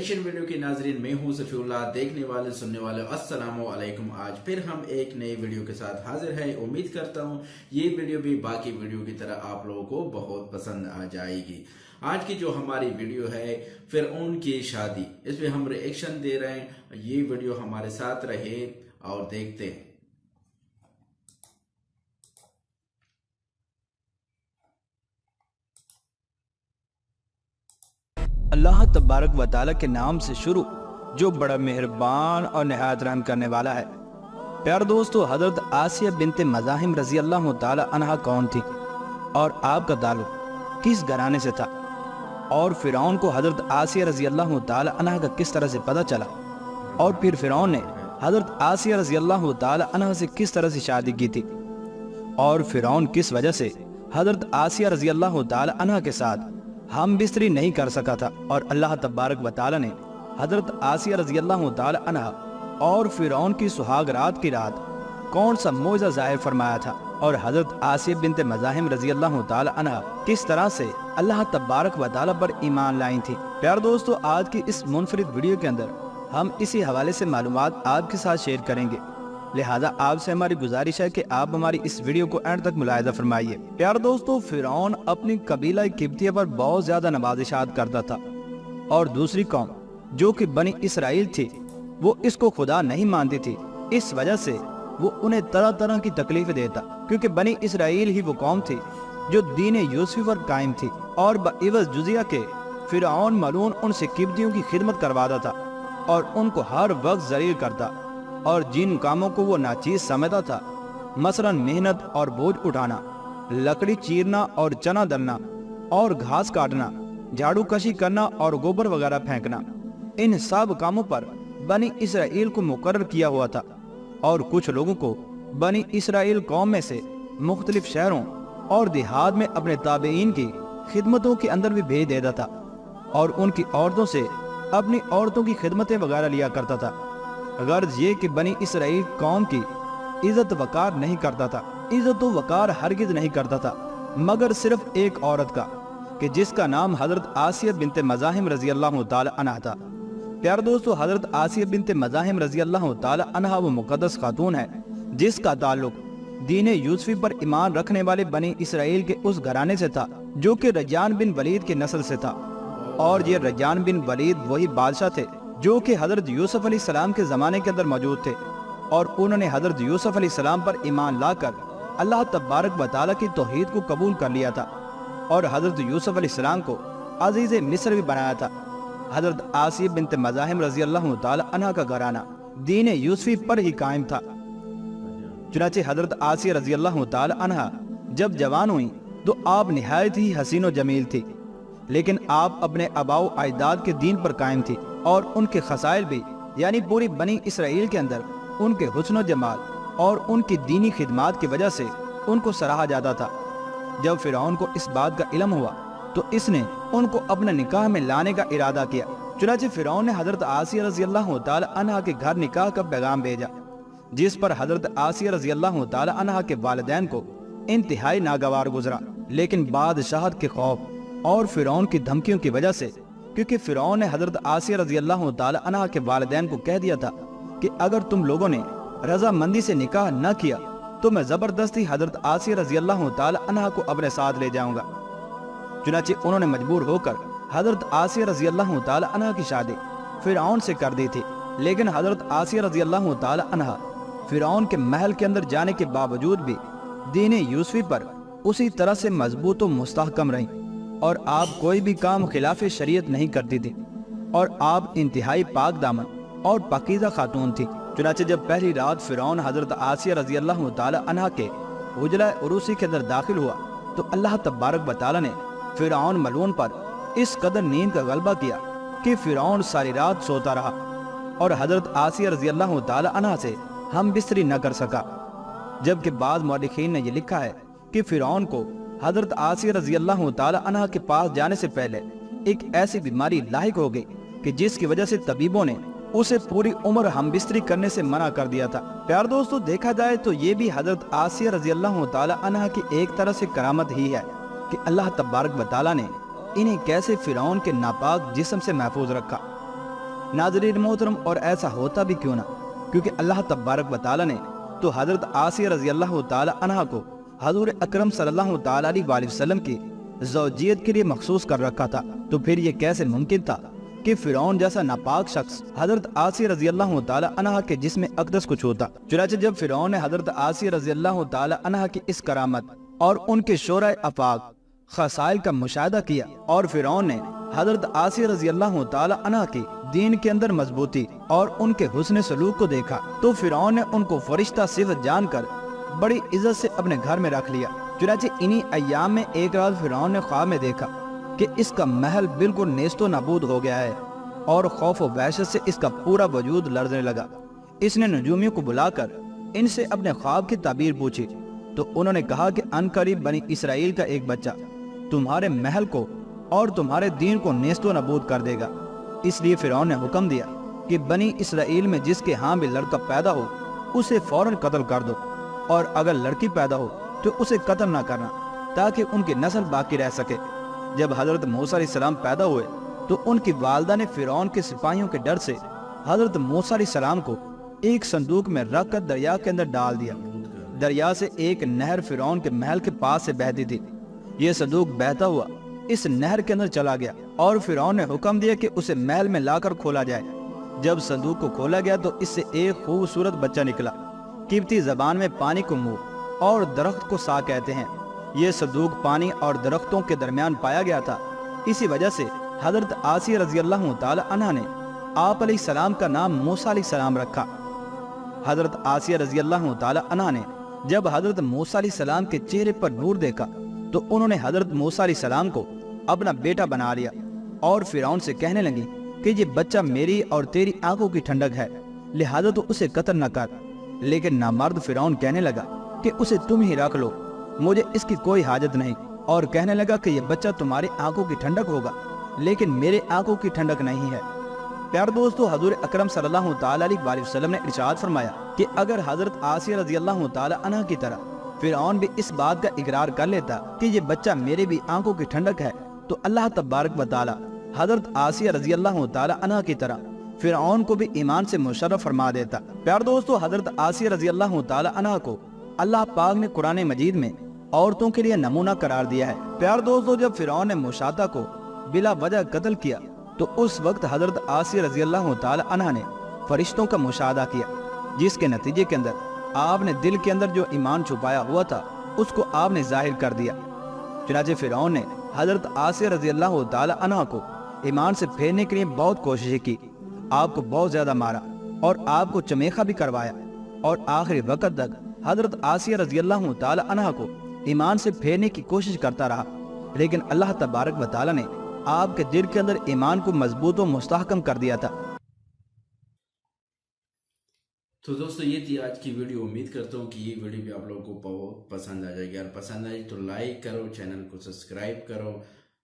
Nation video के नाजरीन, मैं हूं सफीउल्लाह। देखने वाले सुनने वाले अस्सलामु अलैकुम। आज फिर हम एक नई वीडियो के साथ हाजिर है। उम्मीद करता हूं ये वीडियो भी बाकी वीडियो की तरह आप लोगों को बहुत पसंद आ जाएगी। आज की जो हमारी वीडियो है फिरौन की शादी, इस पे हम रिएक्शन दे रहे हैं। ये वीडियो हमारे साथ रहे और देखते हैं। अल्लाह तबारक व तआला के नाम से शुरू, जो बड़ा मेहरबान और निहायत रहम करने वाला है। प्यार दोस्तों, हजरत आसिया बिनते मज़ाहिम रजी अल्लाह तआला अन्हा कौन थी और आपका ताल्लुक किस घराने से था, और फिरौन को हजरत आसिया रजी अल्लाह तआला अन्हा का किस तरह से पता चला, और फिर फिरौन ने हजरत आसिया रजी अल्लाह तआला अन्हा से किस तरह से शादी की थी, और फिरौन किस वजह से हजरत आसिया रजी अल्लाह तआला अन्हा के साथ हम बिस्तरी नहीं कर सका था, और अल्लाह तबारक व तआला ने हजरत आसिया रजी अल्लाह तआला अन्हा और फिरौन की सुहाग रात की रात कौन सा मौजज़ा ज़ाहिर फरमाया था, और हजरत आसिया बिनते मज़ाहिम रजी अल्लाह तआला अन्हा किस तरह से अल्लाह तबारक व तआला पर ईमान लाई थी। प्यार दोस्तों, आज की इस मुनफरिद वीडियो के अंदर हम इसी हवाले से मालूमात आपके साथ शेयर करेंगे, लिहाजा आपसे हमारी गुजारिश है कि आप हमारी इस वीडियो को एंड तक मुलाहिजा फरमाइए। प्यार दोस्तों, फिरौन अपनी कबीला किब्तिया पर बहुत ज्यादा नवाजिशात करता था, और दूसरी कौम जो कि बनी इसराइल थी वो इसको खुदा नहीं मानती थी। इस वजह से वो उन्हें तरह तरह की तकलीफें देता, क्योंकि बनी इसराइल ही वो कौम थी जो दीन यूसुफ पर कायम थी, और बइवज़ जुजिया के फिरौन मलून उनसे किब्तियों की खिदमत करवाता था और उनको हर वक्त जलील करता, और जिन कामों को वो नाचीज समझता था, मसलन मेहनत और बोझ उठाना, लकड़ी चीरना और चना दलना और घास काटना, झाड़ू कशी करना और गोबर वगैरह फेंकना, इन सब कामों पर बनी इसराइल को मुकर्रर किया हुआ था, और कुछ लोगों को बनी इसराइल कौम में से मुख्तलिफ शहरों और देहात में अपने ताबेईन की खिदमतों के अंदर भी भेज देता था, और उनकी औरतों से अपनी औरतों की खिदमतें वगैरह लिया करता था। गर्ज ये कि बनी इसराइल कौम की इज्जत वकार नहीं करता था, इज्जत वकार हरगिज नहीं करता था, मगर सिर्फ एक औरत का, कि जिसका नाम हजरत आसिया बिनते मज़ाहिम रजी अल्लाह तआला अन्हा था। प्यार दोस्तों, हजरत आसिया बिनते मज़ाहिम रजी अल्लाह तआला अन्हा वो मुक़द्दस खातून है जिसका ताल्लुक दीन यूसुफी पर ईमान रखने वाले बनी इसराइल के उस घराने से था जो कि रज्जान बिन वलीद की नस्ल से था, और ये रज्जान बिन वलीद वही बादशाह थे जो कि हजरत यूसुफ अलैहिस्सलाम के ज़माने के अंदर मौजूद थे, और उन्होंने हजरत यूसुफ अलैहिस्सलाम पर ईमान लाकर अल्लाह तबारक व तआला की तौहीद को कबूल कर लिया था, और हजरत यूसुफ अलैहिस्सलाम को अजीज़ मिस्र भी बनाया था। हजरत आसिया बिनते मज़ाहिम रजी अल्लाह तआला अन्हा का घराना दीन यूसुफी पर ही कायम था। चुनांचे हजरत आसिया रजी अल्लाह तआला अन्हा जब जवान हुई तो आप निहायत ही हसीन व जमील थी, लेकिन आप अपने आबाओ अजदाद के दीन पर कायम थी, और उनके खसाइल भी, यानी पूरी बनी इसराइल के अंदर उनके हुस्न जमाल और उनकी दीनी खिदमात की वजह से उनको सराहा जाता था। जब फिरौन को इस बात का इल्म हुआ तो इसने उनको अपने निकाह में लाने का इरादा किया। चुनांचे फिरौन ने हजरत आसिया रजी अल्लाह तआला अन्हा के घर निकाह का पैगाम भेजा, जिस पर हजरत आसिया रजी अल्लाह तआला अन्हा के वालिदैन को इंतहाई नागवार गुजरा, लेकिन बादशाहत के खौफ और फिरौन की धमकियों की वजह से, क्योंकि फिरौन ने हजरत आसिया रजी अल्लाह तआला अन्हा के वालिदैन को कह दिया था कि अगर तुम लोगों ने रजामंदी से निकाह न किया तो मैं जबरदस्ती हजरत आसिया रजी अल्लाह तआला अन्हा को अपने साथ ले जाऊंगा। चुनांचे उन्होंने मजबूर होकर हजरत आसिया रजी अल्लाह तआला अन्हा की शादी फिरौन से कर दी थी, लेकिन हजरत आसिया रजी अल्लाह तआला अन्हा फिरौन के महल के अंदर जाने के बावजूद भी दीन यूसुफी पर उसी तरह से मजबूत व मुस्तहकम रही, और आप कोई भी काम खिलाफ शरीयत नहीं करती थी, और आप इंतहाई पाक दामन और पाकीज़ा खातून थी। चुनांचे जब पहली रात फिरौन हजरत आसिया रजी अल्लाह तआला अन्हा के हुजरा उरूसी के अंदर दाखिल हुआ तो अल्लाह तबारक व तआला ने फिरौन मलून पर इस कदर नींद का गलबा किया कि फिरौन सारी रात सोता रहा, और हजरत आसिया रजी अल्लाह तआला अन्हा से हम बिस्तरी न कर सका। जबकि बाद मौलिकीन ने यह लिखा है कि फिरौन को हजरत आसिया रजी अल्लाह तआला अन्हा के पास जाने से पहले एक ऐसी बीमारी लाहिक हो गई कि जिसकी वजह से तबीबों ने उसे पूरी उम्र हम बिस्तरी करने से मना कर दिया था। प्यार दोस्तों, देखा जाए तो ये भी हजरत आसिया रजी अल्लाह तआला अन्हा की एक तरह से करामत ही है कि अल्लाह तबारक व तआला ने इन्हें कैसे फिरौन के नापाक जिस्म से महफूज रखा। नाज़रीन मोहतरम, और ऐसा होता भी क्यों ना, क्योंकि अल्लाह तबारक व तआला ने तो हज़रत आसिया रज़ी अल्लाह तआला अन्हा को हज़ूर अकरम सल्लल्लाहु तआला अलैहि वसल्लम की ज़ौजियत के लिए मखसूस कर रखा था। तो फिर ये कैसे मुमकिन था कि फिरौन जैसा नापाक शख्स हज़रत आसिया रज़ी अल्लाह तआला अन्हा के जिस्म अक़दस को छूता। चुनांचे जब फिरौन ने हज़रत आसिया रज़ी अल्लाह तआला अन्हा की इस करामत और उनके शोराए आफाक खसाइल का मुशाहिदा किया और फिरौन ने हज़रत आसिया रज़ी अल्लाह तआला अन्हा की दीन के अंदर मजबूती और उनके हुस्न सलूक को देखा, तो फिरौन ने उनको फरिश्ता सिफ़त जानकर बड़ी इज्जत से अपने घर में रख लिया। चुनांचे इन्हीं अय्याम में एक रात फिरौन ने ख्वाब में देखा कि इसका महल बिल्कुल नेस्तो नाबूद हो गया है और खौफ व वहशत से इसका पूरा वजूद लरजने लगा। इसने नजूमियों को बुलाकर इनसे अपने ख्वाब की ताबीर पूछी, तो उन्होंने कहा कि अनकरीब बनी इसराइल का एक बच्चा तुम्हारे महल को और तुम्हारे दीन को नेस्तो नाबूद कर देगा। इसलिए फिरौन ने हुक्म दिया कि बनी इसराइल में जिसके यहाँ भी लड़का पैदा हो उसे फौरन कत्ल कर दो, और अगर लड़की पैदा हो तो उसे कत्ल ना करना, ताकि उनकी नस्ल बाकी रह सके। जब हजरत मूसा अलैहिस्सलाम पैदा हुए तो उनकी वालदा ने फिरौन के सिपाहियों के डर से हजरत मूसा अलैहिस्सलाम को एक संदूक में रखकर दरिया के अंदर डाल दिया। दरिया से एक नहर फिरौन के महल के पास से बहती थी। ये संदूक बहता हुआ इस नहर के अंदर चला गया और फिरौन ने हुक्म दिया कि उसे महल में लाकर खोला जाए। जब संदूक को खोला गया तो इससे एक खूबसूरत बच्चा निकला। किब्ती जबान में पानी को मुंह और दरख्त को सा कहते हैं। ये संदूक पानी और दरख्तों के दरमियान पाया गया था। इसी वजह से हजरत आसिया रज़ी अल्लाह तआला अन्हा ने आप अलैहिस्सलाम का नाम मूसा अलैहिस्सलाम रखा। हजरत आसिया रज़ी अल्लाह तआला अन्हा ने जब हजरत मूसा अलैहिस्सलाम के चेहरे पर नूर देखा तो उन्होंने हजरत मूसा अलैहिस्सलाम को अपना बेटा बना लिया और फिरौन से कहने लगी कि ये बच्चा मेरी और तेरी आंखों की ठंडक है, लिहाजा तो उसे कत्ल न कर। लेकिन नामर्द फिरौन कहने लगा कि उसे तुम ही रख लो, मुझे इसकी कोई हाजत नहीं, और कहने लगा कि यह बच्चा तुम्हारी आंखों की ठंडक होगा लेकिन मेरे आंखों की ठंडक नहीं है। प्यार दोस्तों, हजूर अकरम सल्लल्लाहु तआला अलैहि वसल्लम ने इरशाद फरमाया कि अगर हजरत आसिया रज़ी अल्लाह तआला अन्हा की तरह फिरौन भी इस बात का इकरार कर लेता कि ये बच्चा मेरे भी आंखों की ठंडक है, तो अल्लाह तबारक व तआला हजरत आसिया रज़ी अल्लाह तआला अन्हा की तरह फिरौन को भी ईमान से मुशर्रफ फरमा देता। प्यार दोस्तों, हजरत आसिया रज़ी अल्लाह तआला अन्हा को अल्लाह पाक ने कुरान मजीद में औरतों के लिए नमूना करार दिया है। प्यार दोस्तों, जब फिरौन ने मुशाता को बिला वजह कत्ल किया तो उस वक्त हजरत आसिया रज़ी अल्लाह तआला अन्हा ने फरिश्तों का मुशाहदा किया, जिसके नतीजे के अंदर आपने दिल के अंदर जो ईमान छुपाया हुआ था उसको आपने जाहिर कर दिया। चुनांचे फिरौन ने हजरत आसिया रज़ी अल्लाह तआला अन्हा को ईमान से फेरने के लिए बहुत कोशिशें की, आपको बहुत ज्यादा मारा और आपको चमेखा भी करवाया, और आखिरी वक्त तक हजरत आसिया रज़ी अल्लाह तआला अन्हा को ईमान से फेरने की कोशिश करता रहा। लेकिन अल्लाह तबारक व तआला ने आपके दिल के अंदर ईमान को मजबूत और मुस्तहकम कर दिया था। तो दोस्तों, ये थी आज की वीडियो। उम्मीद करता हूँ कि ये वीडियो भी आप लोगों को बहुत पसंद आ जाएगी। अगर पसंद आई तो लाइक करो, चैनल को सब्सक्राइब करो,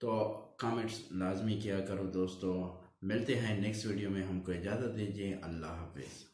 तो कमेंट्स लाजमी किया करो। दोस्तों, मिलते हैं नेक्स्ट वीडियो में। हमको इजाज़त दीजिए। अल्लाह हाफिज़।